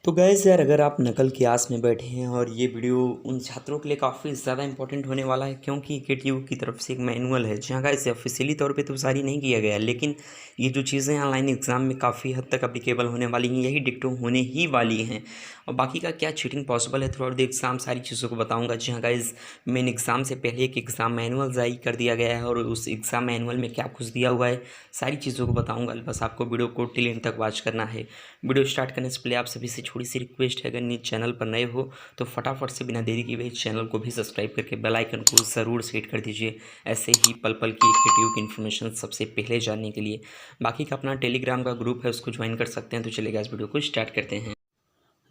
तो गैस यार, अगर आप नकल की आस में बैठे हैं और ये वीडियो उन छात्रों के लिए काफ़ी ज़्यादा इंपॉर्टेंट होने वाला है, क्योंकि केटीयू की तरफ से एक मैनुअल है जहाँ गाइस ऑफिशियली तौर पे तो जारी नहीं किया गया है, लेकिन ये जो चीज़ें ऑनलाइन एग्ज़ाम में काफ़ी हद तक अप्लीकेबल होने वाली हैं, यही डिक्टो होने ही वाली हैं। और बाकी का क्या चीटिंग पॉसिबल है थ्रू आउट द एग्ज़ाम, सारी चीज़ों को बताऊँगा। जी हाँ गाइस, मेन एग्ज़ाम से पहले एक एग्ज़ाम मैनुअल जारी कर दिया गया है और उस एग्ज़ाम मैनुअल में क्या कुछ दिया हुआ है, सारी चीज़ों को बताऊँगा। बस आपको वीडियो को टिल एंड तक वॉच करना है। वीडियो स्टार्ट करने से पहले आप सभी से छोटी सी रिक्वेस्ट है, अगर न्यूज़ चैनल पर नए हो तो फटाफट से बिना देरी किए इस चैनल को भी सब्सक्राइब करके बेल आइकन को ज़रूर सेट कर दीजिए, ऐसे ही पल पल की क्रिएटिव की इन्फॉर्मेशन सबसे पहले जानने के लिए। बाकी का अपना टेलीग्राम का ग्रुप है, उसको ज्वाइन कर सकते हैं। तो चलेगा, इस वीडियो को स्टार्ट करते हैं।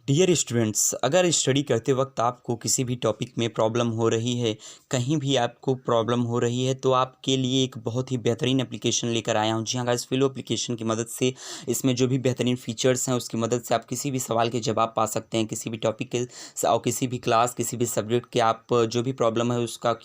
डियर स्टूडेंट्स, अगर स्टडी करते वक्त आपको किसी भी टॉपिक में प्रॉब्लम हो रही है, कहीं भी आपको प्रॉब्लम हो रही है, तो आपके लिए एक बहुत ही बेहतरीन एप्लीकेशन लेकर आया हूं। जी हाँ गाइस, फिलो एप्लीकेशन की मदद से इसमें जो भी बेहतरीन फीचर्स हैं उसकी मदद से आप किसी भी सवाल के जवाब पा सकते हैं, किसी भी टॉपिक के और किसी भी क्लास, किसी भी सब्जेक्ट के आप जो भी प्रॉब्लम है उसका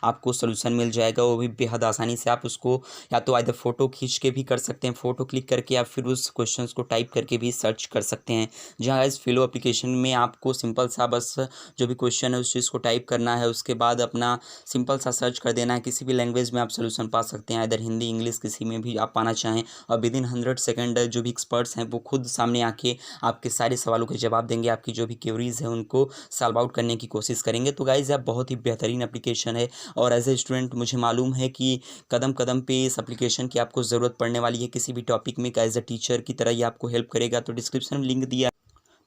आपको सोल्यूशन मिल जाएगा। वो भी बेहद आसानी से आप उसको या तो आइदर फ़ोटो खींच के भी कर सकते हैं, फ़ोटो क्लिक करके, या फिर उस क्वेश्चन को टाइप करके भी सर्च कर सकते हैं। जहाँ इस फिलो एप्लीकेशन में आपको सिंपल सा बस जो भी क्वेश्चन है उस चीज़ को टाइप करना है, उसके बाद अपना सिंपल सा सर्च कर देना है। किसी भी लैंग्वेज में आप सोल्यूशन पा सकते हैं, इधर हिंदी, इंग्लिश, किसी में भी आप पाना चाहें। और विदिन 100 सेकंड जो भी एक्सपर्ट्स हैं वो खुद सामने आके आपके सारे सवालों के जवाब देंगे, आपकी जो भी क्वेरीज है उनको सॉल्व आउट करने की कोशिश करेंगे। तो गाइज़, आप बहुत ही बेहतरीन एप्लीकेशन है और एज ए स्टूडेंट मुझे मालूम है कि कदम कदम पे इस एप्लीकेशन की आपको ज़रूरत पड़ने वाली है। किसी भी टॉपिक में एज ए टीचर की तरह ये आपको हेल्प करेगा। तो डिस्क्रिप्शन में लिंक दिया,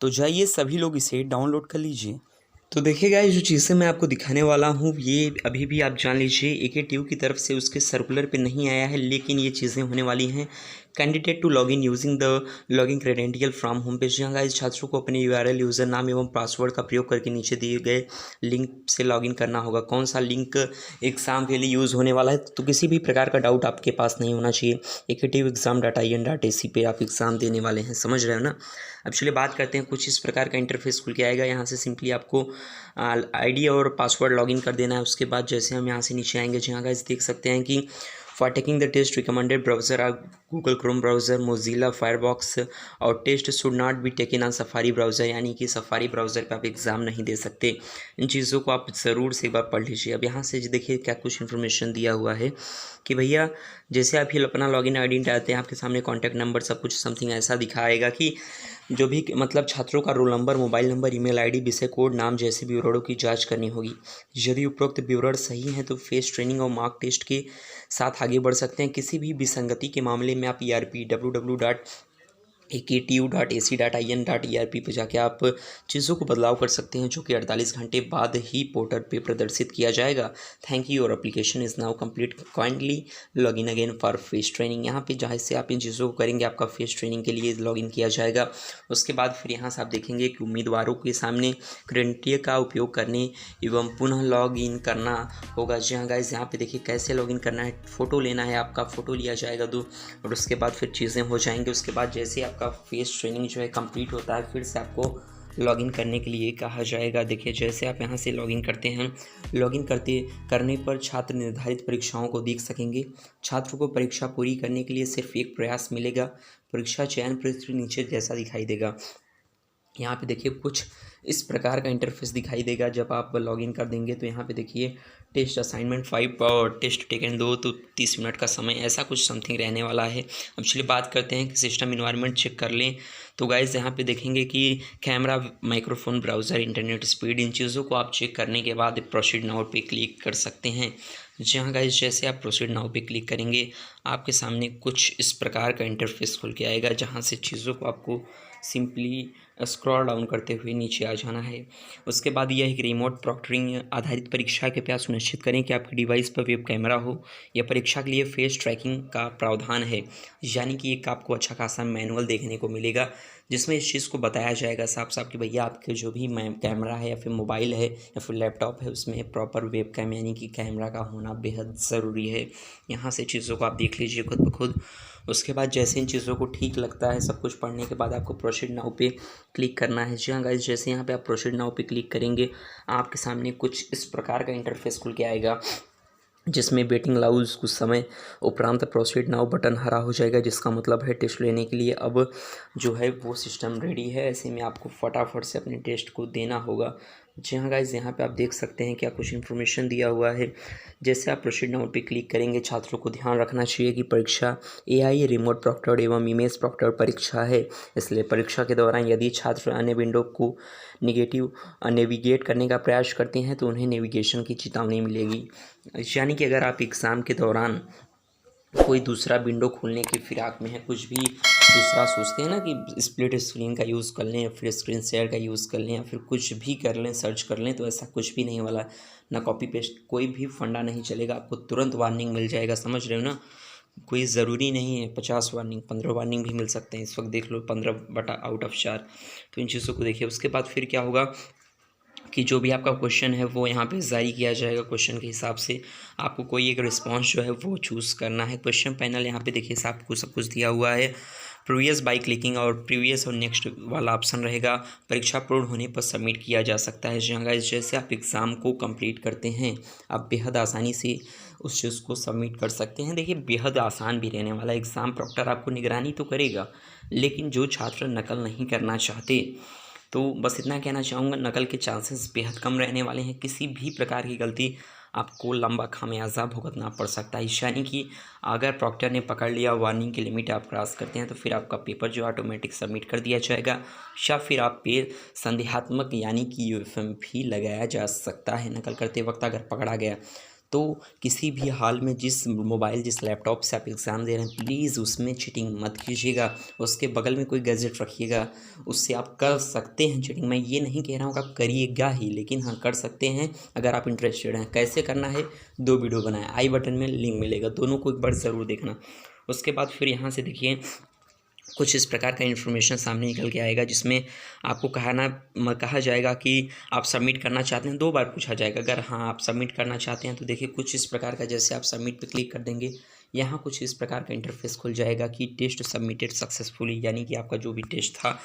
तो जाइए सभी लोग इसे डाउनलोड कर लीजिए। तो देखिएगा, ये जो चीज़ें मैं आपको दिखाने वाला हूँ ये अभी भी आप जान लीजिए एकेटीयू की तरफ से उसके सर्कुलर पे नहीं आया है, लेकिन ये चीज़ें होने वाली हैं। Candidate to login using the login credential from home page. जहाँ गाइस छात्रों को अपने यूआरएल, यूज़र नाम एवं पासवर्ड का प्रयोग करके नीचे दिए गए लिंक से लॉगिन करना होगा। कौन सा लिंक एग्ज़ाम के लिए यूज़ होने वाला है, तो किसी भी प्रकार का डाउट आपके पास नहीं होना चाहिए। एकेटीयू एग्ज़ाम डॉट IN.AC पे आप एग्ज़ाम देने वाले हैं, समझ रहे हो ना। अब चलिए बात करते हैं। कुछ इस प्रकार का इंटरफेस खुल के आएगा। यहाँ से सिंपली आपको आईडी और पासवर्ड लॉगिन कर देना है। उसके बाद जैसे हम यहाँ से नीचे आएंगे, जहाँ गाइस देख सकते हैं कि for taking the test recommended browser are Google Chrome browser, Mozilla Firefox, और test should not be taken on Safari browser, यानी कि सफारी ब्राउज़र पे आप एग्ज़ाम नहीं दे सकते। इन चीज़ों को आप ज़रूर से एक बार पढ़ लीजिए। अब यहाँ से देखिए क्या कुछ इन्फॉर्मेशन दिया हुआ है कि भैया जैसे आप ये अपना लॉगिन आईडी डालते हैं, आपके सामने कॉन्टैक्ट नंबर सब कुछ समथिंग ऐसा दिखाएगा कि जो भी मतलब छात्रों का roll number, mobile number, email ID, विषय कोड, नाम जैसे विवरणों की जांच करनी होगी। यदि उपरोक्त विवरण सही हैं तो फेस ट्रेनिंग और मॉक टेस्ट के साथ आगे बढ़ सकते हैं। किसी भी विसंगति के मामले में आप ERP www.AKTU.AC.IN.ERP पे जाके आप चीज़ों को बदलाव कर सकते हैं, जो कि 48 घंटे बाद ही पोर्टल पे प्रदर्शित किया जाएगा। Thank you, your application is now complete, kindly log in again for face training. यहाँ पे जहाँ से आप इन चीज़ों को करेंगे आपका फेस ट्रेनिंग के लिए लॉगिन किया जाएगा। उसके बाद फिर यहाँ से आप देखेंगे कि उम्मीदवारों के सामने क्रेडेंशियल का उपयोग करने एवं पुनः लॉग इन करना होगा। जी हाँ गाइस, यहाँ पे देखिए कैसे लॉगिन करना है। फ़ोटो लेना है, आपका फ़ोटो लिया जाएगा दो, और उसके बाद फिर चीज़ें हो जाएंगी। उसके बाद जैसे आपका फेस ट्रेनिंग जो है कंप्लीट होता है, फिर से आपको लॉगिन करने के लिए कहा जाएगा। देखिए जैसे आप यहाँ से लॉगिन करते हैं, लॉगिन करने पर छात्र निर्धारित परीक्षाओं को देख सकेंगे। छात्र को परीक्षा पूरी करने के लिए सिर्फ एक प्रयास मिलेगा। परीक्षा चयन पृष्ठ नीचे जैसा दिखाई देगा। यहाँ पे देखिए कुछ इस प्रकार का इंटरफेस दिखाई देगा जब आप लॉगिन कर देंगे। तो यहाँ पे देखिए टेस्ट असाइनमेंट 5 और टेस्ट टेकन 2, तो 30 मिनट का समय, ऐसा कुछ समथिंग रहने वाला है। अब चलिए बात करते हैं कि सिस्टम इन्वायरमेंट चेक कर लें। तो गाइस यहाँ पे देखेंगे कि camera, microphone, browser, internet speed, इन चीज़ों को आप चेक करने के बाद प्रोसीड नाउ पे क्लिक कर सकते हैं। जहाँ गाइस जैसे आप प्रोसीड नाउ पे क्लिक करेंगे आपके सामने कुछ इस प्रकार का इंटरफेस खुल के आएगा, जहाँ से चीज़ों को आपको सिंपली स्क्रॉल डाउन करते हुए नीचे आ जाना है। उसके बाद यह एक रिमोट प्रॉक्टरिंग आधारित परीक्षा के प्रयास सुनिश्चित करें कि आपके डिवाइस पर वेब कैमरा हो। यह परीक्षा के लिए फेस ट्रैकिंग का प्रावधान है, यानी कि एक आपको अच्छा खासा मैनुअल देखने को मिलेगा जिसमें इस चीज़ को बताया जाएगा साफ साफ कि भैया आपके जो भी कैमरा है या फिर मोबाइल है या फिर लैपटॉप है उसमें प्रॉपर वेब कैम यानी कि कैमरा का होना बेहद ज़रूरी है। यहाँ से चीज़ों को आप देख लीजिए खुद ब खुद। उसके बाद जैसे इन चीज़ों को ठीक लगता है, सब कुछ पढ़ने के बाद आपको प्रोसीड नाउ पे क्लिक करना है। जी हाँ गाइस, जैसे यहाँ पे आप प्रोसीड नाउ पे क्लिक करेंगे आपके सामने कुछ इस प्रकार का इंटरफेस खुल के आएगा। जिसमें वेटिंग अलाउज कुछ समय उपरांत प्रोसीड नाउ बटन हरा हो जाएगा, जिसका मतलब है टेस्ट लेने के लिए अब जो है वो सिस्टम रेडी है। ऐसे में आपको फटाफट से अपने टेस्ट को देना होगा। जी हाँ गाइज़, यहाँ पे आप देख सकते हैं क्या कुछ इन्फॉर्मेशन दिया हुआ है। जैसे आप प्रोसीड नाउ पे क्लिक करेंगे, छात्रों को ध्यान रखना चाहिए कि परीक्षा एआई रिमोट प्रॉक्टर्ड एवं इमेज प्रॉक्टर्ड परीक्षा है, इसलिए परीक्षा के दौरान यदि छात्र अन्य विंडो को नेविगेट करने का प्रयास करते हैं तो उन्हें नेविगेशन की चेतावनी मिलेगी। यानी कि अगर आप एग्ज़ाम के दौरान कोई दूसरा विंडो खोलने की फिराक में है, कुछ भी दूसरा सोचते हैं ना कि स्प्लिट स्क्रीन का यूज़ कर लें या फिर स्क्रीन शेयर का यूज़ कर लें या फिर कुछ भी कर लें, सर्च कर लें, तो ऐसा कुछ भी नहीं वाला। ना कॉपी पेस्ट कोई भी फंडा नहीं चलेगा, आपको तुरंत वार्निंग मिल जाएगा। समझ रहे हो ना? कोई ज़रूरी नहीं है 50 वार्निंग, 15 वार्निंग भी मिल सकते हैं। इस वक्त देख लो 15/4। तो इन चीज़ों को देखिए। उसके बाद फिर क्या होगा कि जो भी आपका क्वेश्चन है वो यहाँ पे जारी किया जाएगा। क्वेश्चन के हिसाब से आपको कोई एक रिस्पांस जो है वो चूज़ करना है। क्वेश्चन पैनल यहाँ पे देखिए आपको सब कुछ दिया हुआ है। प्रीवियस बाय क्लिकिंग और प्रीवियस और नेक्स्ट वाला ऑप्शन रहेगा। परीक्षा पूर्ण होने पर सबमिट किया जा सकता है। जहाँ गाइस जैसे आप एग्ज़ाम को कंप्लीट करते हैं, आप बेहद आसानी से उस चीज़ को सबमिट कर सकते हैं। देखिए बेहद आसान भी रहने वाला एग्ज़ाम। प्रॉक्टर आपको निगरानी तो करेगा, लेकिन जो छात्र नकल नहीं करना चाहते, तो बस इतना कहना चाहूँगा, नकल के चांसेस बेहद कम रहने वाले हैं। किसी भी प्रकार की गलती आपको लंबा खामियाजा भुगतना पड़ सकता है। यानी कि अगर प्रॉक्टर ने पकड़ लिया, वार्निंग की लिमिट आप क्रॉस करते हैं, तो फिर आपका पेपर जो ऑटोमेटिक सबमिट कर दिया जाएगा, या फिर आप पे संदेहात्मक यानी कि यूएफएम भी लगाया जा सकता है नकल करते वक्त अगर पकड़ा गया। तो किसी भी हाल में जिस मोबाइल जिस लैपटॉप से आप एग्ज़ाम दे रहे हैं, प्लीज़ उसमें चीटिंग मत कीजिएगा। उसके बगल में कोई गैजेट रखिएगा, उससे आप कर सकते हैं चीटिंग। मैं ये नहीं कह रहा हूँ कि आप करिएगा ही, लेकिन हाँ कर सकते हैं अगर आप इंटरेस्टेड हैं। कैसे करना है, 2 वीडियो बनाए, आई बटन में लिंक मिलेगा, दोनों को एक बार ज़रूर देखना। उसके बाद फिर यहाँ से देखिए कुछ इस प्रकार का इन्फॉर्मेशन सामने निकल के आएगा, जिसमें आपको कहा जाएगा कि आप सबमिट करना चाहते हैं। 2 बार पूछा जाएगा। अगर हाँ आप सबमिट करना चाहते हैं तो देखिए कुछ इस प्रकार का, जैसे आप सबमिट पे क्लिक कर देंगे, यहाँ कुछ इस प्रकार का इंटरफेस खुल जाएगा कि टेस्ट सबमिटेड सक्सेसफुली, यानी कि आपका जो भी टेस्ट था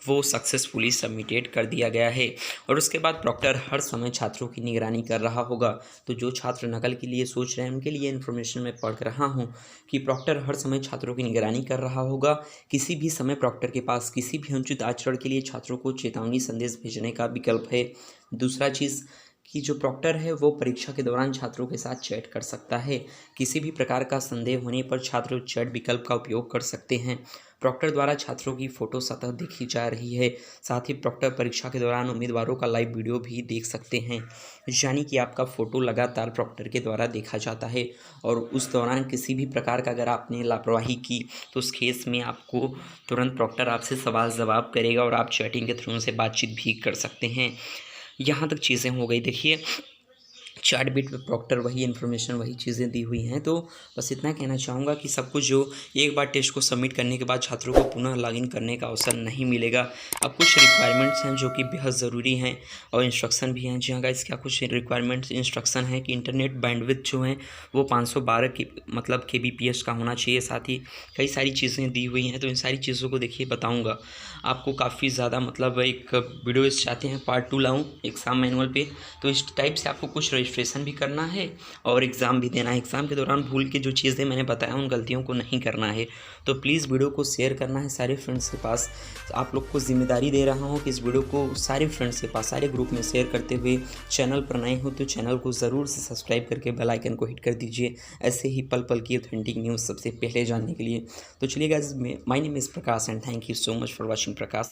वो सक्सेसफुली सबमिटेड कर दिया गया है। और उसके बाद प्रॉक्टर हर समय छात्रों की निगरानी कर रहा होगा। तो जो छात्र नकल के लिए सोच रहे हैं उनके लिए इन्फॉर्मेशन मैं पढ़ रहा हूँ कि प्रॉक्टर हर समय छात्रों की निगरानी कर रहा होगा। किसी भी समय प्रॉक्टर के पास किसी भी अनुचित आचरण के लिए छात्रों को चेतावनी संदेश भेजने का विकल्प है। दूसरा चीज़ कि जो प्रॉक्टर है वो परीक्षा के दौरान छात्रों के साथ चैट कर सकता है। किसी भी प्रकार का संदेह होने पर छात्र चैट विकल्प का उपयोग कर सकते हैं। प्रॉक्टर द्वारा छात्रों की फ़ोटो सतह देखी जा रही है। साथ ही प्रॉक्टर परीक्षा के दौरान उम्मीदवारों का लाइव वीडियो भी देख सकते हैं, यानी कि आपका फ़ोटो लगातार प्रॉक्टर के द्वारा देखा जाता है। और उस दौरान किसी भी प्रकार का अगर आपने लापरवाही की तो उस केस में आपको तुरंत प्रॉक्टर आपसे सवाल जवाब करेगा और आप चैटिंग के थ्रू से बातचीत भी कर सकते हैं। यहाँ तक चीज़ें हो गई। देखिए चार्ट बिट पे प्रॉक्टर वही इन्फॉर्मेशन वही चीज़ें दी हुई हैं। तो बस इतना कहना चाहूँगा कि सब कुछ जो एक बार टेस्ट को सबमिट करने के बाद छात्रों को पुनः लॉगिन करने का अवसर नहीं मिलेगा। अब कुछ रिक्वायरमेंट्स हैं जो कि बेहद ज़रूरी हैं और इंस्ट्रक्शन भी हैं। जी हाँ गाइस, क्या कुछ रिक्वायरमेंट्स इंस्ट्रक्शन है कि इंटरनेट बैंडविड्थ जो है वो 512 की मतलब kbps का होना चाहिए। साथ ही कई सारी चीज़ें दी हुई हैं, तो इन सारी चीज़ों को देखिए बताऊँगा आपको काफ़ी ज़्यादा। मतलब एक वीडियो चाहते हैं पार्ट 2 लाऊँ एग्ज़ाम मैनुअल पे, तो इस टाइप से आपको कुछ रजिस्ट्रेशन भी करना है और एग्ज़ाम भी देना है। एग्ज़ाम के दौरान भूल के जो चीज़ें मैंने बताया उन गलतियों को नहीं करना है। तो प्लीज़ वीडियो को शेयर करना है सारे फ्रेंड्स के पास। आप लोग को जिम्मेदारी दे रहा हूँ कि इस वीडियो को सारे फ्रेंड्स के पास सारे ग्रुप में शेयर करते हुए, चैनल पर नए हो तो चैनल को ज़रूर से सब्सक्राइब करके बेल आइकन को हिट कर दीजिए, ऐसे ही पल पल की ऑथेंटिक न्यूज़ सबसे पहले जानने के लिए। तो चलिए guys, my name is Prakash and thank you so much for watching Prakash.